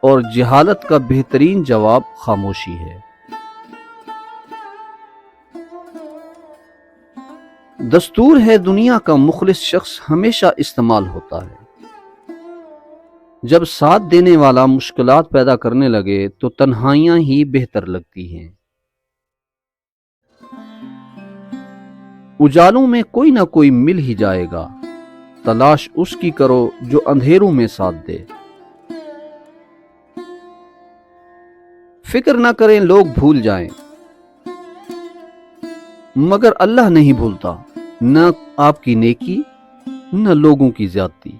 اور جہالت کا بہترین جواب خاموشی ہے۔ دستور ہے دنیا کا مخلص شخص ہمیشہ استعمال ہوتا ہے۔ جب ساتھ دینے والا مشکلات پیدا کرنے لگے تو تنہائیاں ہی بہتر لگتی ہیں۔ اجالوں میں کوئی نہ کوئی مل ہی جائے گا، تلاش اس کی کرو جو اندھیروں میں ساتھ دے۔ فکر نہ کریں لوگ بھول جائیں، مگر اللہ نہیں بھولتا، نہ آپ کی نیکی نہ لوگوں کی زیادتی۔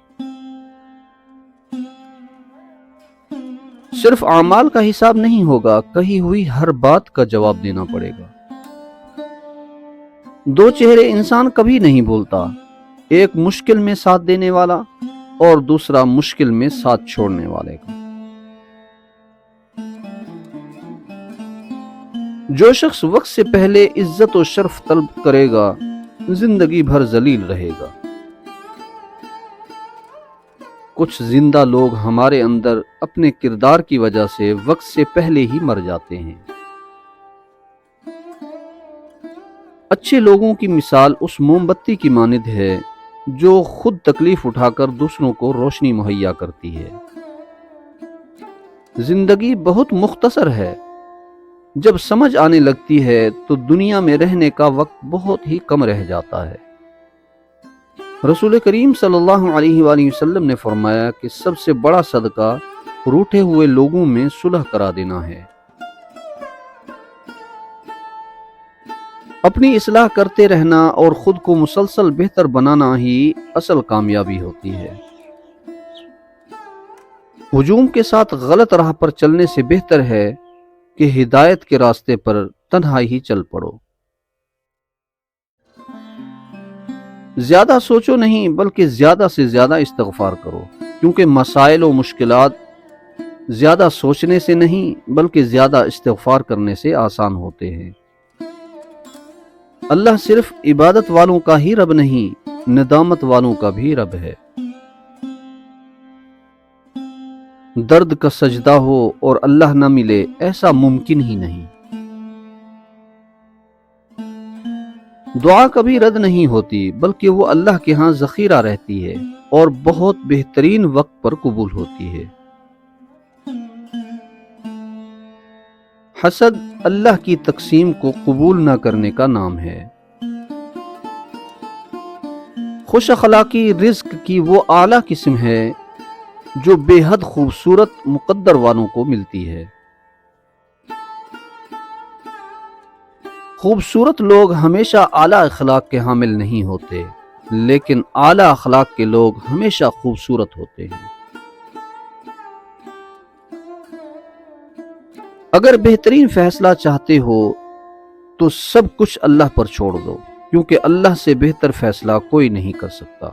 صرف اعمال کا حساب نہیں ہوگا، کہی ہوئی ہر بات کا جواب دینا پڑے گا۔ دو چہرے انسان کبھی نہیں بھولتا، ایک مشکل میں ساتھ دینے والا اور دوسرا مشکل میں ساتھ چھوڑنے والے کا۔ جو شخص وقت سے پہلے عزت و شرف طلب کرے گا زندگی بھر ذلیل رہے گا۔ کچھ زندہ لوگ ہمارے اندر اپنے کردار کی وجہ سے وقت سے پہلے ہی مر جاتے ہیں۔ اچھے لوگوں کی مثال اس موم بتی کی مانند ہے جو خود تکلیف اٹھا کر دوسروں کو روشنی مہیا کرتی ہے۔ زندگی بہت مختصر ہے، جب سمجھ آنے لگتی ہے تو دنیا میں رہنے کا وقت بہت ہی کم رہ جاتا ہے۔ رسول کریم صلی اللہ علیہ وآلہ وسلم نے فرمایا کہ سب سے بڑا صدقہ روٹھے ہوئے لوگوں میں صلح کرا دینا ہے۔ اپنی اصلاح کرتے رہنا اور خود کو مسلسل بہتر بنانا ہی اصل کامیابی ہوتی ہے۔ ہجوم کے ساتھ غلط راہ پر چلنے سے بہتر ہے کہ ہدایت کے راستے پر تنہا ہی چل پڑو۔ زیادہ سوچو نہیں بلکہ زیادہ سے زیادہ استغفار کرو، کیونکہ مسائل و مشکلات زیادہ سوچنے سے نہیں بلکہ زیادہ استغفار کرنے سے آسان ہوتے ہیں۔ اللہ صرف عبادت والوں کا ہی رب نہیں، ندامت والوں کا بھی رب ہے۔ درد کا سجدہ ہو اور اللہ نہ ملے، ایسا ممکن ہی نہیں۔ دعا کبھی رد نہیں ہوتی بلکہ وہ اللہ کے ہاں ذخیرہ رہتی ہے اور بہت بہترین وقت پر قبول ہوتی ہے۔ حسد اللہ کی تقسیم کو قبول نہ کرنے کا نام ہے۔ خوش اخلاقی رزق کی وہ اعلیٰ قسم ہے جو بے حد خوبصورت مقدر والوں کو ملتی ہے۔ خوبصورت لوگ ہمیشہ اعلیٰ اخلاق کے حامل نہیں ہوتے، لیکن اعلیٰ اخلاق کے لوگ ہمیشہ خوبصورت ہوتے ہیں۔ اگر بہترین فیصلہ چاہتے ہو تو سب کچھ اللہ پر چھوڑ دو، کیونکہ اللہ سے بہتر فیصلہ کوئی نہیں کر سکتا۔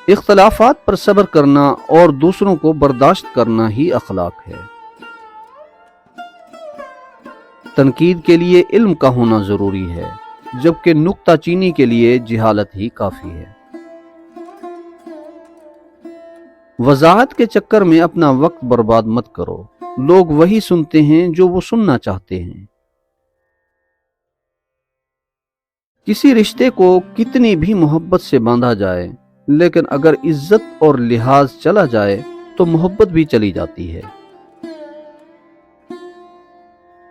اختلافات پر صبر کرنا اور دوسروں کو برداشت کرنا ہی اخلاق ہے۔ تنقید کے لیے علم کا ہونا ضروری ہے، جبکہ نکتہ چینی کے لیے جہالت ہی کافی ہے۔ وضاحت کے چکر میں اپنا وقت برباد مت کرو، لوگ وہی سنتے ہیں جو وہ سننا چاہتے ہیں۔ کسی رشتے کو کتنی بھی محبت سے باندھا جائے، لیکن اگر عزت اور لحاظ چلا جائے تو محبت بھی چلی جاتی ہے۔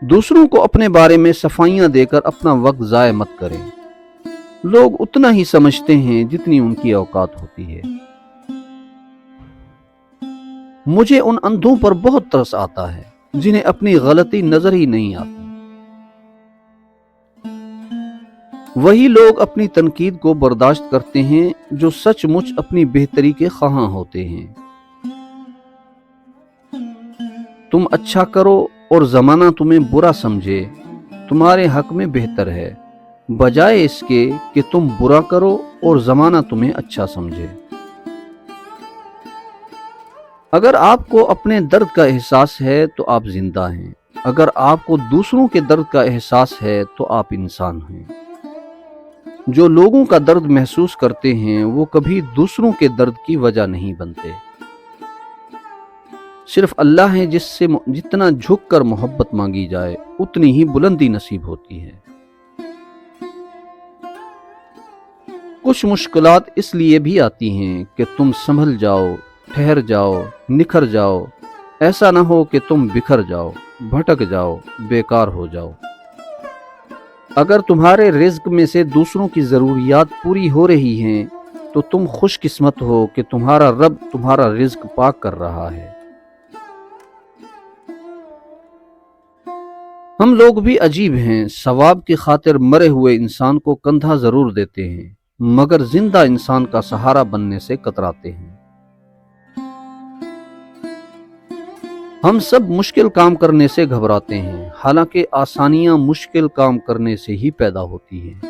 دوسروں کو اپنے بارے میں صفائیاں دے کر اپنا وقت ضائع مت کریں، لوگ اتنا ہی سمجھتے ہیں جتنی ان کی اوقات ہوتی ہے۔ مجھے ان اندھوں پر بہت ترس آتا ہے جنہیں اپنی غلطی نظر ہی نہیں آتی۔ وہی لوگ اپنی تنقید کو برداشت کرتے ہیں جو سچ مچ اپنی بہتری کے خواہاں ہوتے ہیں۔ تم اچھا کرو اور زمانہ تمہیں برا سمجھے، تمہارے حق میں بہتر ہے، بجائے اس کے کہ تم برا کرو اور زمانہ تمہیں اچھا سمجھے۔ اگر آپ کو اپنے درد کا احساس ہے تو آپ زندہ ہیں، اگر آپ کو دوسروں کے درد کا احساس ہے تو آپ انسان ہیں۔ جو لوگوں کا درد محسوس کرتے ہیں وہ کبھی دوسروں کے درد کی وجہ نہیں بنتے۔ صرف اللہ ہے جس سے جتنا جھک کر محبت مانگی جائے اتنی ہی بلندی نصیب ہوتی ہے۔ کچھ مشکلات اس لیے بھی آتی ہیں کہ تم سنبھل جاؤ، ٹھہر جاؤ، نکھر جاؤ، ایسا نہ ہو کہ تم بکھر جاؤ، بھٹک جاؤ، بیکار ہو جاؤ۔ اگر تمہارے رزق میں سے دوسروں کی ضروریات پوری ہو رہی ہیں تو تم خوش قسمت ہو کہ تمہارا رب تمہارا رزق پاک کر رہا ہے۔ ہم لوگ بھی عجیب ہیں، ثواب کی خاطر مرے ہوئے انسان کو کندھا ضرور دیتے ہیں مگر زندہ انسان کا سہارا بننے سے کتراتے ہیں۔ ہم سب مشکل کام کرنے سے گھبراتے ہیں، حالانکہ آسانیاں مشکل کام کرنے سے ہی پیدا ہوتی ہیں۔